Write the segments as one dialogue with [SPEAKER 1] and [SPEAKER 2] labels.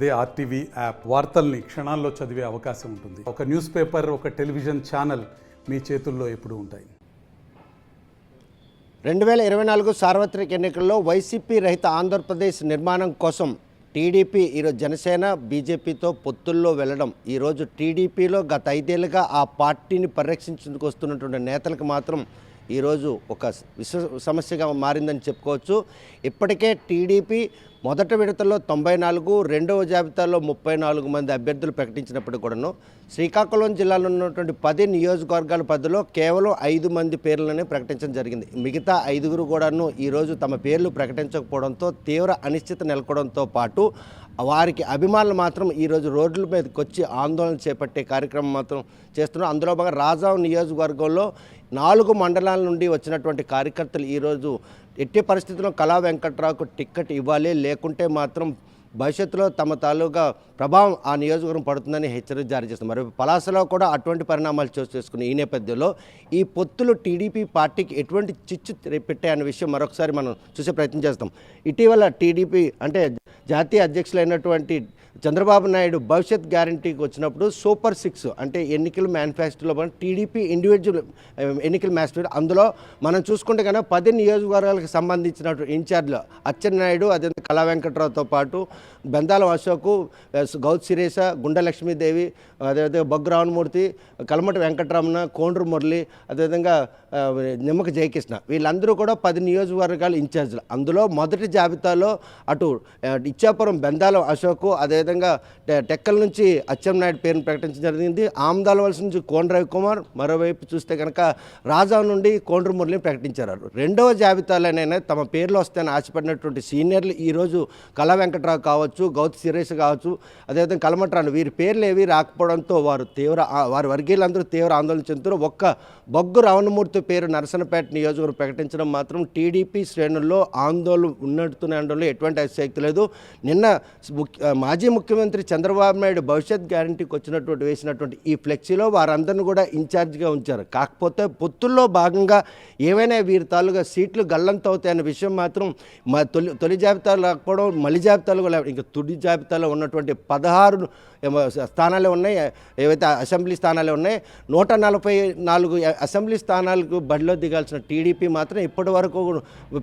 [SPEAKER 1] అదే RTV app వార్తల్ని క్షణాల్లో చదివే అవకాశం ఉంటుంది. ఒక న్యూస్ పేపర్, ఒక టెలివిజన్ ఛానల్ మీ చేతుల్లో ఎప్పుడూ ఉంటాయి.
[SPEAKER 2] 2024 సార్వత్రిక ఎన్నికల్లో వైసీపీ రహిత ఆంధ్రప్రదేశ్ నిర్మాణం కోసం టీడీపీ ఈరోజు జనసేన బీజేపీతో పొత్తుల్లో వెళ్ళడం, ఈరోజు టీడీపీలో గత 5 ఏళ్ళుగా ఆ పార్టీని పరిరక్షించేందుకు వస్తున్నటువంటి నేతలకు మాత్రం ఈరోజు ఒక సమస్యగా మారిందని చెప్పుకోవచ్చు. ఇప్పటికే టీడీపీ మొదటి విడతలో 94, రెండవ జాబితాలో 34 మంది అభ్యర్థులు ప్రకటించినప్పుడు కూడాను శ్రీకాకుళం జిల్లాలో ఉన్నటువంటి 10 నియోజకవర్గాల పరిధిలో కేవలం 5 మంది పేర్లనే ప్రకటించడం జరిగింది. మిగతా 5గురు కూడాను ఈరోజు తమ పేర్లు ప్రకటించకపోవడంతో తీవ్ర అనిశ్చిత నెలకొవడంతో పాటు వారికి అభిమానులు మాత్రం ఈరోజు రోడ్ల మీదకి వచ్చి ఆందోళన చేపట్టే కార్యక్రమం మాత్రం చేస్తున్నారు. అందులో భాగంగా రాజాం నియోజకవర్గంలో 4 మండలాల నుండి వచ్చినటువంటి కార్యకర్తలు ఈరోజు ఎట్టి పరిస్థితుల్లో కళా వెంకట్రావుకు టిక్కెట్ ఇవ్వాలి, లేకుంటే మాత్రం భవిష్యత్తులో తమ తాలూకా ప్రభావం ఆ నియోజకవర్గం పడుతుందని హెచ్చరిక జారీ చేస్తున్నారు. మరి పలాసలో కూడా అటువంటి పరిణామాలు చోటు చేసుకుని ఈ నేపథ్యంలో ఈ పొత్తులు టీడీపీ పార్టీకి ఎటువంటి చిచ్చు పెట్టే అనే విషయం మరొకసారి మనం చూసే ప్రయత్నం చేస్తాం. ఇటీవల టీడీపీ అంటే జాతీయ అధ్యక్షులైనటువంటి చంద్రబాబు నాయుడు భవిష్యత్ గ్యారంటీకి వచ్చినప్పుడు సూపర్ 6 అంటే ఎన్నికల మేనిఫెస్టోలో టీడీపీ ఇండివిజువల్ ఎన్నికల మేనిఫెస్టో, అందులో మనం చూసుకుంటే కనుక 10 నియోజకవర్గాలకు సంబంధించినటువంటి ఇన్ఛార్జ్లు అచ్చెన్నాయుడు, అదే కళా వెంకట్రావుతో పాటు బెందాలం అశోకు, గౌత్ శిరీష, గుండె లక్ష్మీదేవి, అదేవిధంగా బొగ్గు రావణమూర్తి, కలమటి వెంకటరమణ, కోండ్రు మురళి, అదేవిధంగా నిమ్మక జయకృష్ణ, వీళ్ళందరూ కూడా 10 నియోజకవర్గాల ఇన్ఛార్జ్లు. అందులో మొదటి జాబితాలో అటు ఇచ్చాపురం బెందాలం అశోకు, అదేవిధంగా టెక్కల నుంచి అచ్చెన్నాయుడు పేరును ప్రకటించడం జరిగింది. ఆమదాలవలస నుంచి కోన రవికుమార్, మరోవైపు చూస్తే కనుక రాజా నుండి కోండ్రు మురళిని ప్రకటించారు. రెండవ జాబితాలోనైనా తమ పేర్లు వస్తాయని ఆశపడినటువంటి సీనియర్లు ఈరోజు కళా వెంకట్రావు కావచ్చు, గౌత్ శిరీష్ కావచ్చు, అదేవిధంగా కలమట్రాను, వీరి పేర్లు ఏవి రాకపోవడంతో వారి వర్గీయులందరూ తీవ్ర ఆందోళన చెందుతారు. ఒక్క బొగ్గు రావణమూర్తి పేరు నరసనపేట నియోజకవర్గం ప్రకటించడం మాత్రం టీడీపీ శ్రేణుల్లో ఆందోళన ఉన్నట్టునే అనడంలో ఎటువంటి అతిశక్తి లేదు. నిన్న మాజీ ముఖ్యమంత్రి చంద్రబాబు నాయుడు భవిష్యత్ గ్యారంటీకి వేసినటువంటి ఈ ఫ్లెక్సీలో వారందరినీ కూడా ఇన్ఛార్జిగా ఉంచారు. కాకపోతే పొత్తుల్లో భాగంగా ఏమైనా వీరి తాలూగా సీట్లు గల్లంతవుతాయనే విషయం మాత్రం తొలి జాబితాలో లేకపోవడం, మలి జాబితాలో ఇంకా తుడి జాబితాలో ఉన్నటువంటి 16 స్థానాలే ఉన్నాయి, ఏవైతే అసెంబ్లీ స్థానాలే ఉన్నాయి. 144 అసెంబ్లీ స్థానాలకు బడిలో దిగాల్సిన టీడీపీ మాత్రం ఇప్పటి వరకు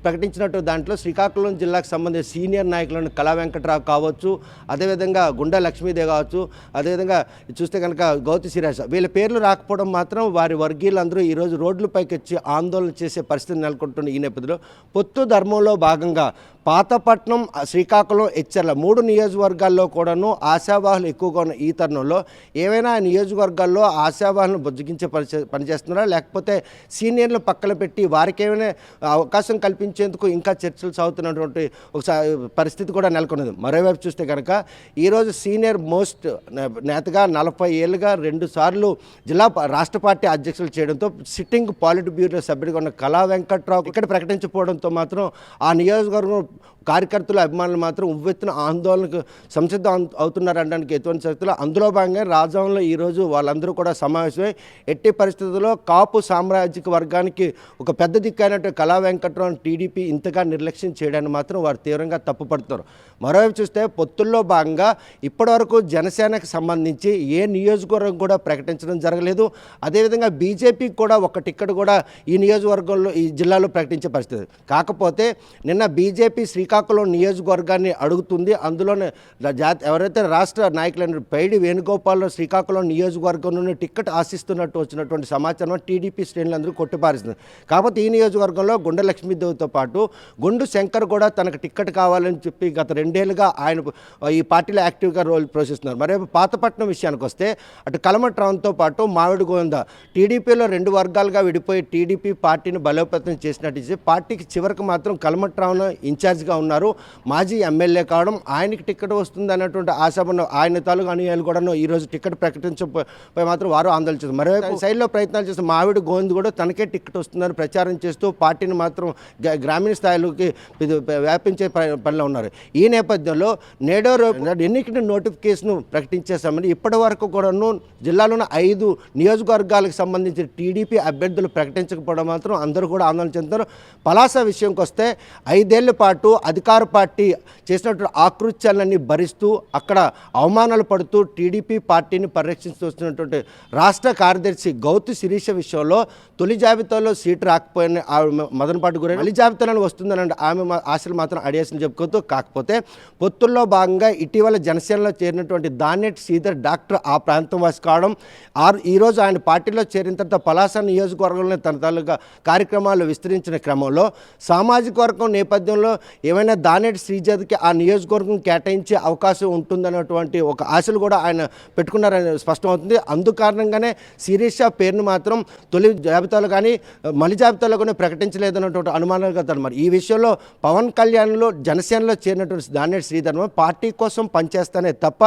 [SPEAKER 2] ప్రకటించినట్టు దాంట్లో శ్రీకాకుళం జిల్లాకు సంబంధించిన సీనియర్ నాయకులను కళా వెంకట్రావు కావచ్చు, అదేవిధంగా గుండె లక్ష్మీదేవి కావచ్చు, అదేవిధంగా చూస్తే కనుక గౌతి శిరీష, వీళ్ళ పేర్లు రాకపోవడం మాత్రం వారి వర్గీయులందరూ ఈరోజు రోడ్లపైకి వచ్చి ఆందోళన చేసే పరిస్థితి నెలకొంటున్న ఈ నేపథ్యంలో పొత్తు ధర్మంలో భాగంగా పాతపట్నం, శ్రీకాకుళం, హెచ్చర్ల 3 నియోజకవర్గాల్లో కూడాను ఆశావాహులు ఎక్కువగా ఉన్న ఈ తరుణంలో ఏవైనా నియోజకవర్గాల్లో ఆశావాహులను బుజ్జగించే పనిచేస్తున్నారా, లేకపోతే సీనియర్లు పక్కన పెట్టి వారికి ఏమైనా అవకాశం కల్పించేందుకు ఇంకా చర్చలు సాగుతున్నటువంటి ఒక పరిస్థితి కూడా నెలకొన్నది. మరోవైపు చూస్తే కనుక ఈరోజు సీనియర్ మోస్ట్ నేతగా 40 ఏళ్ళుగా 2 సార్లు రాష్ట్ర పార్టీ అధ్యక్షులు చేయడంతో సిట్టింగ్ పాలిట్ బ్యూరో సభ్యుడిగా ఉన్న కళా వెంకట్రావు ఇక్కడ ప్రకటించకపోవడంతో మాత్రం ఆ నియోజకవర్గం కార్యకర్తలు, అభిమానులు మాత్రం ఉవ్వెత్తున ఆందోళనకు సంసిద్ధం అవుతున్నారనడానికి ఎటువంటి శక్తులు. అందులో భాగంగా రాజాంలో ఈరోజు వాళ్ళందరూ కూడా సమావేశమై ఎట్టి పరిస్థితుల్లో కాపు సామ్రాజ్యక వర్గానికి ఒక పెద్ద దిక్కైనట్టు కళా వెంకట్రావు టీడీపీ ఇంతగా నిర్లక్ష్యం చేయడాన్ని మాత్రం వారు తీవ్రంగా తప్పుపడుతున్నారు. మరోవైపు చూస్తే పొత్తుల్లో భాగంగా ఇప్పటివరకు జనసేనకు సంబంధించి ఏ నియోజకవర్గం కూడా ప్రకటించడం జరగలేదు. అదేవిధంగా బీజేపీకి కూడా ఒక టికెట్ కూడా ఈ నియోజకవర్గంలో, ఈ జిల్లాలో ప్రకటించే పరిస్థితి. కాకపోతే నిన్న బీజేపీ శ్రీకాకుళం నియోజకవర్గాన్ని అడుగుతుంది. అందులోనే ఎవరైతే రాష్ట్ర నాయకులైన పైడి వేణుగోపాల్ శ్రీకాకుళం నియోజకవర్గం నుండి టికెట్ ఆశిస్తున్నట్టు వచ్చినటువంటి సమాచారం టీడీపీ శ్రేణులందరూ కొట్టిపారేస్తుంది. కాకపోతే ఈ నియోజకవర్గంలో గుండె లక్ష్మీదేవితో పాటు గుండు శంకర్ కూడా తనకు టికెట్ కావాలని చెప్పి గత 2 ఏళ్ళుగా ఆయన ఈ పార్టీలో యాక్టివ్గా రోల్ పోషిస్తున్నారు. మరి పాతపట్నం విషయానికి వస్తే అటు కలమట్రావుతో పాటు మామిడి గోవింద టీడీపీలో 2 వర్గాలుగా విడిపోయి టీడీపీ పార్టీని బలోపేతం చేసినట్టు పార్టీకి చివరికి మాత్రం కలమట్రావును ఇన్ఛార్జ్గా ఉన్నారు. మాజీ ఎమ్మెల్యే కావడం, ఆయనకి టికెట్ వస్తుంది అన్నటువంటి ఆశాభను ఆయన తాలూకు అనుయాయులు కూడా ఈరోజు టికెట్ ప్రకటించకపోయి మాత్రం వారు ఆందోళన చేస్తారు. మరోవైపు సైడ్లో ప్రయత్నాలు చేస్తూ మామిడి గోవింద్ కూడా తనకే టికెట్ వస్తుందని ప్రచారం చేస్తూ పార్టీని మాత్రం గ్రామీణ స్థాయిలోకి వ్యాపించే పనిలో ఉన్నారు. ఈ నేపథ్యంలో నేడో ఎన్నికల నోటిఫికేషన్ ప్రకటించేశామని ఇప్పటి వరకు కూడాను జిల్లాలోని 5 నియోజకవర్గాలకు సంబంధించిన టీడీపీ అభ్యర్థులు ప్రకటించకపోవడం మాత్రం అందరూ కూడా ఆందోళన చెందుతారు. పలాస విషయంకి వస్తే 5 ఏళ్ల పాటు పాటు అధికార పార్టీ చేసినటువంటి ఆకృత్యాలన్నీ భరిస్తూ అక్కడ అవమానాలు పడుతూ టీడీపీ పార్టీని పరిరక్షిస్తూ వస్తున్నటువంటి రాష్ట్ర కార్యదర్శి గౌతు శిరీష విషయంలో తొలి జాబితాలో సీటు రాకపోయిన ఆమె మదనపాటు గురి మళ్ళీ జాబితాలో వస్తుందని ఆమె ఆశలు మాత్రం అడిగేసిన చెప్పుకోతూ, కాకపోతే పొత్తుల్లో భాగంగా ఇటీవల జనసేనలో చేరినటువంటి దానేటి శ్రీధర్ డాక్టర్ ఆ ప్రాంతం వాసి కావడం, ఈరోజు ఆయన పార్టీలో చేరిన తర్వాత పలాస నియోజకవర్గంలో తన తాలూకా కార్యక్రమాలు విస్తరించిన క్రమంలో సామాజిక వర్గం నేపథ్యంలో ఏమైనా దానేటి శ్రీధర్కి ఆ నియోజకవర్గం కేటాయించే అవకాశం ఉంటుందన్నటువంటి ఒక ఆశలు కూడా ఆయన పెట్టుకున్నారని స్పష్టమవుతుంది. అందుకారణంగానే శిరీష పేరును మాత్రం తొలి జాబితాలో కానీ మలి జాబితాలో కానీ ప్రకటించలేదన్నటువంటి అనుమానాలు కదా. మరి ఈ విషయంలో పవన్ కళ్యాణ్లో జనసేనలో చేరినటువంటి దానేటి శ్రీధర్ పార్టీ కోసం పనిచేస్తానే తప్ప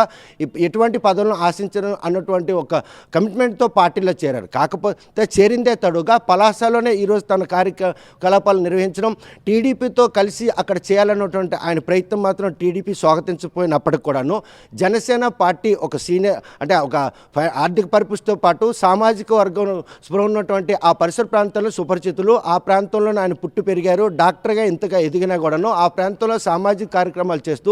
[SPEAKER 2] ఎటువంటి పదవులను ఆశించడం అన్నటువంటి ఒక కమిట్మెంట్తో పార్టీలో చేరారు. కాకపోతే చేరిందే తడుగా పలాసలోనే ఈరోజు తన కార్యకలాపాలు నిర్వహించడం, టీడీపీతో కలిసి అక్కడ చేయాలన్నటువంటి ఆయన ప్రయత్నం మాత్రం టీడీపీ స్వాగతించకపోయినప్పటికి కూడాను జనసేన పార్టీ ఒక సీనియర్ అంటే ఒక ఆర్థిక పరిపుష్టితో పాటు సామాజిక వర్గం స్పృహ ఉన్నటువంటి ఆ పరిసర ప్రాంతాల్లో సుపరిచితులు, ఆ ప్రాంతంలోనే ఆయన పుట్టి పెరిగారు. డాక్టర్గా ఇంతగా ఎదిగినా కూడాను ఆ ప్రాంతంలో సామాజిక కార్యక్రమాలు చేస్తూ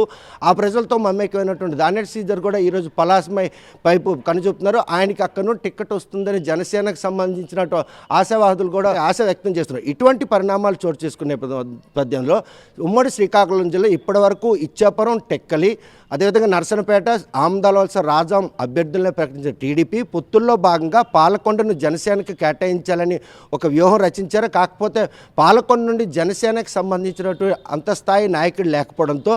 [SPEAKER 2] ఆ ప్రజలతో మమేకమైనటువంటి దానేటి శ్రీధర్ కూడా ఈరోజు పలాసమై వైపు కనుచూపుతున్నారు. ఆయనకి అక్కడ నుండి టిక్కెట్ వస్తుందని జనసేనకు సంబంధించిన ఆశావాదులు కూడా ఆశ వ్యక్తం చేస్తున్నారు. ఇటువంటి పరిణామాలు చోటు చేసుకునే పద్యంలో ఉమ్మడి శ్రీకాకుళం జిల్లా ఇప్పటి వరకు ఇచ్చాపురం, టెక్కలి, అదేవిధంగా నర్సనపేట, ఆమదాలవలస, రాజాం అభ్యర్థులను ప్రకటించిన టీడీపీ పొత్తుల్లో భాగంగా పాలకొండను జనసేనకు కేటాయించాలని ఒక వ్యూహం రచించారు. కాకపోతే పాలకొండ నుండి జనసేనకు సంబంధించినటువంటి అంతస్థాయి నాయకుడు లేకపోవడంతో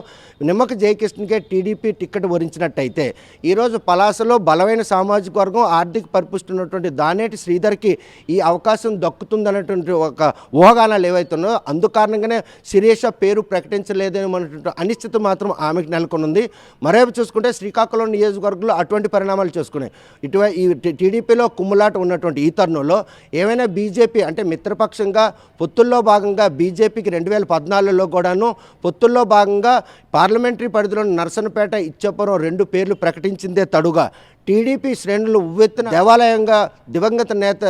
[SPEAKER 2] నిమ్మక జయకృష్ణకే టీడీపీ టిక్కెట్ వరించినట్టయితే ఈరోజు పలాసలో బలమైన సామాజిక వర్గం ఆర్థిక పరిపుష్టి ఉన్నటువంటి దానేటి శ్రీధర్కి ఈ అవకాశం దక్కుతుందన్నటువంటి ఒక ఊహాగానాలు ఏవైతున్నాయో అందుకారణంగానే శిరీష పేరు ప్రకటించలేదనేటువంటి అనిశ్చిత మాత్రం ఆమెకు నెలకొనుంది. మరేపు చూసుకుంటే శ్రీకాకుళం నియోజకవర్గంలో అటువంటి పరిణామాలు చూసుకున్నాయి. ఈ టీడీపీలో కుమ్ములాట ఉన్నటువంటి ఈ తరుణంలో ఏమైనా బీజేపీ అంటే మిత్రపక్షంగా పొత్తుల్లో భాగంగా బీజేపీకి 2014లో కూడాను పొత్తుల్లో భాగంగా పార్లమెంటరీ పరిధిలో నర్సనపేట, ఇచ్చాపురం 2 పేర్లు ప్రకటించిందే తడుగా టీడీపీ శ్రేణులు ఉవ్వెత్తున దేవాలయంగా దివంగత నేత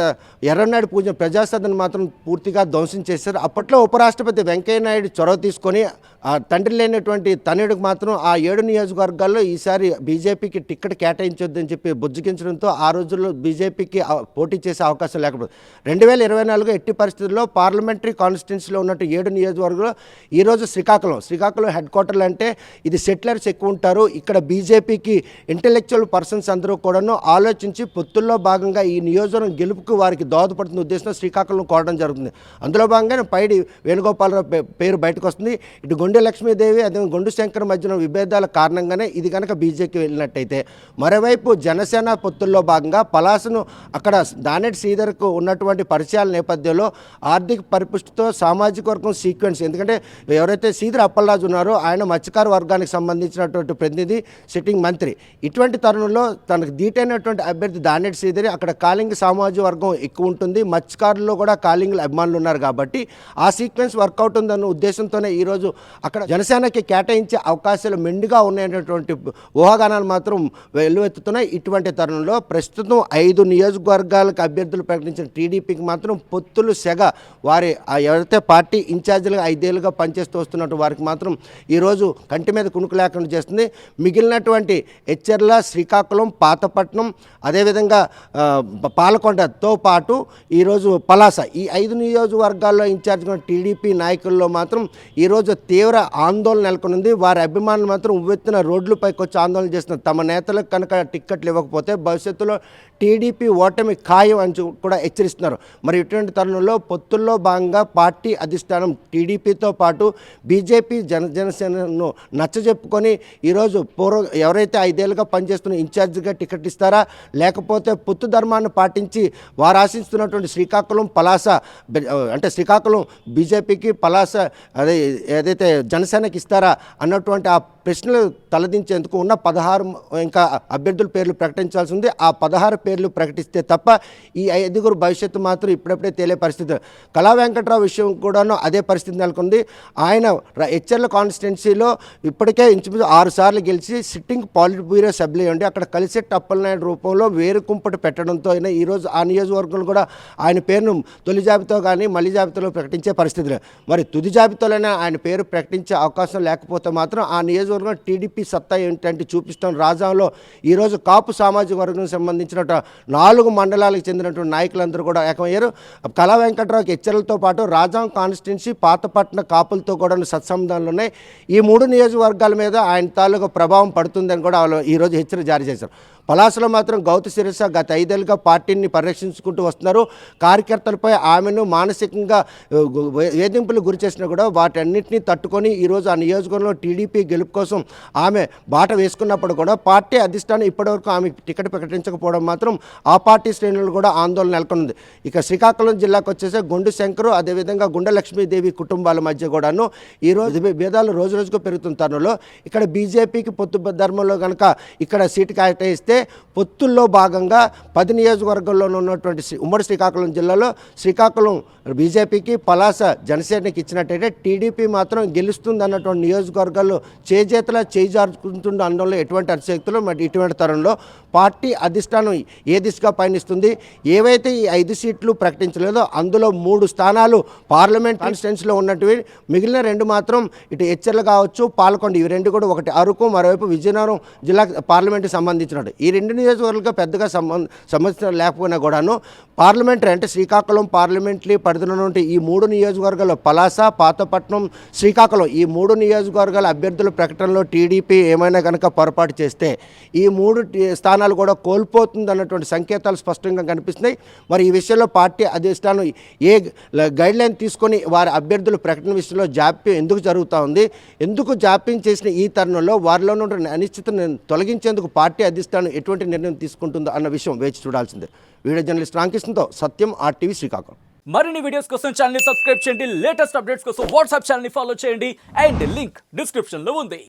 [SPEAKER 2] ఎర్రన్నాయుడు పూజ ప్రజాసదన్ మాత్రం పూర్తిగా ధ్వంసం చేశారు. అప్పట్లో ఉపరాష్ట్రపతి వెంకయ్యనాయుడు చొరవ తీసుకొని ఆ తండ్రి లేనటువంటి తనయుడికి మాత్రం ఆ 7 నియోజకవర్గాల్లో ఈసారి బీజేపీకి టిక్కెట్ కేటాయించొద్దని చెప్పి బుజ్జగించడంతో ఆ రోజుల్లో బీజేపీకి పోటీ చేసే అవకాశం లేకపోతే 2024 ఎట్టి పరిస్థితుల్లో పార్లమెంటరీ కాన్స్టిట్యున్సీలో ఉన్నట్టు 7 నియోజకవర్గాల్లో ఈరోజు శ్రీకాకుళం హెడ్ క్వార్టర్లు అంటే ఇది సెటిలర్స్ ఎక్కువ ఉంటారు. ఇక్కడ బీజేపీకి ఇంటెలెక్చువల్ పర్సన్స్ అందరూ కూడాను ఆలోచించి పొత్తుల్లో భాగంగా ఈ నియోజకవర్గం గెలుపుకు వారికి దోహదపడుతున్న ఉద్దేశంతో శ్రీకాకుళం కోవడం జరుగుతుంది. అందులో భాగంగానే పైడి వేణుగోపాలరావు పేరు బయటకు వస్తుంది. ఇటు గొండె లక్ష్మీదేవి అదే గొండు శంకర్ మధ్యన విభేదాల కారణంగానే ఇది కనుక బీజేపీకి వెళ్ళినట్టయితే, మరోవైపు జనసేన పొత్తుల్లో భాగంగా పలాసను అక్కడ దానేటి శ్రీధర్కు ఉన్నటువంటి పరిచయాల నేపథ్యంలో ఆర్థిక పరిపుష్టితో సామాజిక వర్గం సీక్వెన్స్, ఎందుకంటే ఎవరైతే శ్రీధర్ అప్పలరాజు ఉన్నారో ఆయన మత్స్యకార వర్గానికి సంబంధించినటువంటి ప్రతినిధి, సిట్టింగ్ మంత్రి. ఇటువంటి తరుణంలో తనకు ధీటైనటువంటి అభ్యర్థి దానేటి శ్రీధరి అక్కడ కాళింగ సామాజిక వర్గం ఎక్కువ ఉంటుంది, మత్స్యకారుల్లో కూడా కాళింగుల అభిమానులు ఉన్నారు కాబట్టి ఆ సీక్వెన్స్ వర్కౌట్ ఉందన్న ఉద్దేశంతోనే ఈరోజు అక్కడ జనసేనకి కేటాయించే అవకాశాలు మెండుగా ఉన్నాయనేటువంటి ఊహాగానాలు మాత్రం వెల్లువెత్తుతున్నాయి. ఇటువంటి తరుణంలో ప్రస్తుతం 5 నియోజకవర్గాలకు అభ్యర్థులు ప్రకటించిన టీడీపీకి మాత్రం పొత్తులు సెగ వారి ఎవరైతే పార్టీ ఇన్ఛార్జీలుగా 5 ఏళ్ళుగా పనిచేస్తూ వస్తున్నట్టు వారికి మాత్రం ఈరోజు కంటి మీద కునుకు లేకుండా చేస్తుంది. మిగిలినటువంటి ఎచ్చెర్ల, శ్రీకాకుళం, పాతపట్నం, అదేవిధంగా పాలకొండతో పాటు ఈరోజు పలాస, ఈ 5 నియోజకవర్గాల్లో ఇన్ఛార్జ్గా టీడీపీ నాయకుల్లో మాత్రం ఈరోజు తీవ్ర ఆందోళన నెలకొంది. వారి అభిమానులు మాత్రం ఉవ్వెత్తున రోడ్లపైకి వచ్చి ఆందోళన చేస్తున్నారు. తమ నేతలకు కనుక టిక్కెట్లు ఇవ్వకపోతే భవిష్యత్తులో టీడీపీ ఓటమి ఖాయం అని కూడా హెచ్చరిస్తున్నారు. మరి ఇటువంటి తరుణంలో పొత్తుల్లో భాగంగా పార్టీ అధిష్టానం టీడీపీతో పాటు బీజేపీ జనసేనను నచ్చజెప్పుకొని ఈరోజు ఎవరైతే 5 ఏళ్ళుగా పనిచేస్తున్న ఇన్ఛార్జిగా టికెట్ ఇస్తారా, లేకపోతే పొత్తు ధర్మాన్ని పాటించి వారు ఆశిస్తున్నటువంటి శ్రీకాకుళం, పలాస అంటే శ్రీకాకుళం బీజేపీకి, పలాస అదే ఏదైతే జనసేనకి ఇస్తారా అన్నటువంటి ఆ ప్రశ్నలు తలదించేందుకు ఉన్న 16 ఇంకా అభ్యర్థుల పేర్లు ప్రకటించాల్సి ఉంది. ఆ 16 పేర్లు ప్రకటిస్తే తప్ప ఈ 5 భవిష్యత్తు మాత్రం ఇప్పుడప్పుడే తేలే పరిస్థితి. కళా వెంకట్రావు విషయం కూడాను అదే పరిస్థితి నెలకొంది. ఆయన ఎచ్చెర్ల కాన్స్టిట్యున్సీలో ఇప్పటికే ఇంచుమించు 6 సార్లు గెలిచి సిట్టింగ్ పాలిట్ బ్యూరో సభ్యులు ఉండి అక్కడ కలిసే బొలిశెట్టి అప్పలనాయుడు రూపంలో వేరుకుంపటి పెట్టడంతో అయినా ఈరోజు ఆ నియోజకవర్గంలో కూడా ఆయన పేరును తొలి జాబితా కానీ మళ్ళీ జాబితాలో ప్రకటించే పరిస్థితి లేదు. మరి తుది జాబితాలోనే ఆయన పేరు ప్రకటించే అవకాశం లేకపోతే మాత్రం ఆ నియోజకవర్గం టీడీపీ సత్తా ఏంటంటే చూపిస్తాం. రాజాంలో ఈరోజు కాపు సామాజిక వర్గం సంబంధించిన 4 మండలాలకు చెందినటువంటి నాయకులందరూ కూడా ఏకమయ్యారు. కళా వెంకట్రావుకి హెచ్చరికలతో పాటు రాజాం కాన్స్టిట్యున్సీ పాతపట్న కాపులతో కూడా సత్సంబంధాలు ఉన్నాయి. ఈ 3 నియోజకవర్గాల మీద ఆయన తాలూకు ప్రభావం పడుతుందని కూడా వాళ్ళు ఈరోజు హెచ్చరిక జారీ చేశారు. పలాసలో మాత్రం గౌతు శిరీష గత 5 ఏళ్ళుగా పార్టీని పరిరక్షించుకుంటూ వస్తున్నారు. కార్యకర్తలపై ఆమెను మానసికంగా వేధింపులు గురి చేసినా కూడా వాటన్నిటినీ తట్టుకొని ఈరోజు ఆ నియోజకవర్గంలో టీడీపీ గెలుపు కోసం ఆమె బాట వేసుకున్నప్పుడు కూడా పార్టీ అధిష్టానం ఇప్పటివరకు ఆమె టికెట్ ప్రకటించకపోవడం మాత్రం ఆ పార్టీ శ్రేణులు కూడా ఆందోళన నెలకొంది. ఇక శ్రీకాకుళం జిల్లాకు వచ్చేసి గుండు శంకరు అదేవిధంగా గుండె లక్ష్మీదేవి కుటుంబాల మధ్య కూడాను ఈరోజు భేదాలు రోజు రోజుకు పెరుగుతున్న తరుణంలో ఇక్కడ బీజేపీకి పొత్తు ధర్మంలో కనుక ఇక్కడ సీటు కేటాయిస్తే పొత్తుల్లో భాగంగా 10 నియోజకవర్గాల్లో ఉన్నటువంటి ఉమ్మడి శ్రీకాకుళం జిల్లాలో శ్రీకాకుళం బీజేపీకి, పలాస జనసేనకి ఇచ్చినట్టయితే టీడీపీ మాత్రం గెలుస్తుంది అన్నటువంటి నియోజకవర్గాల్లో చేజేతలా చేజారుకుంటున్న అనడంలో ఎటువంటి అతిశక్తులు. మరి ఇటువంటి తరంలో పార్టీ అధిష్టానం ఏ దిశగా పయనిస్తుంది? ఏవైతే ఈ 5 సీట్లు ప్రకటించలేదో అందులో 3 స్థానాలు పార్లమెంట్ కాన్స్టిట్యున్సీలో ఉన్నటివి, మిగిలిన 2 మాత్రం ఇటు హెచ్చర్లు కావచ్చు, పాల్కొండ, ఇవి 2 కూడా ఒకటి అరకు, మరోవైపు విజయనగరం జిల్లా పార్లమెంట్కి సంబంధించినట్టు. ఈ 2 నియోజకవర్గాలుగా పెద్దగా సమస్య లేకపోయినా కూడాను పార్లమెంటరీ అంటే శ్రీకాకుళం పార్లమెంటరీ పరిధిలో నుండి ఈ 3 నియోజకవర్గాల్లో పలాస, పాతపట్నం, శ్రీకాకుళం ఈ 3 నియోజకవర్గాల అభ్యర్థుల ప్రకటనలో టీడీపీ ఏమైనా కనుక పొరపాటు చేస్తే ఈ 3 స్థానాలు కూడా కోల్పోతుంది అన్నటువంటి సంకేతాలు స్పష్టంగా కనిపిస్తున్నాయి. మరి ఈ విషయంలో పార్టీ అధిష్టానం ఏ గైడ్లైన్ తీసుకొని వారి అభ్యర్థుల ప్రకటన విషయంలో జాప్యం ఎందుకు జరుగుతూ ఉంది? ఎందుకు జాప్యం చేసిన ఈ తరుణంలో వారిలో ఉన్న అనిశ్చితను తొలగించేందుకు పార్టీ అధిష్టానం ఎటువంటి నిర్ణయం తీసుకుంటుందో అన్న విషయం వేచి చూడాల్సిందే. వీడియో జర్నలిస్ట్ రామకృష్ణతో సత్యం, RTV శ్రీకాకుళం.
[SPEAKER 3] మరిన్ని వీడియోస్ కోసం ఛానల్ ని సబ్స్క్రైబ్ చేయండి. లేటెస్ట్ అప్డేట్స్ కోసం వాట్సాప్ ఛానల్ ని ఫాలో చేయండి. అండ్ లింక్ డిస్క్రిప్షన్ లో ఉంది.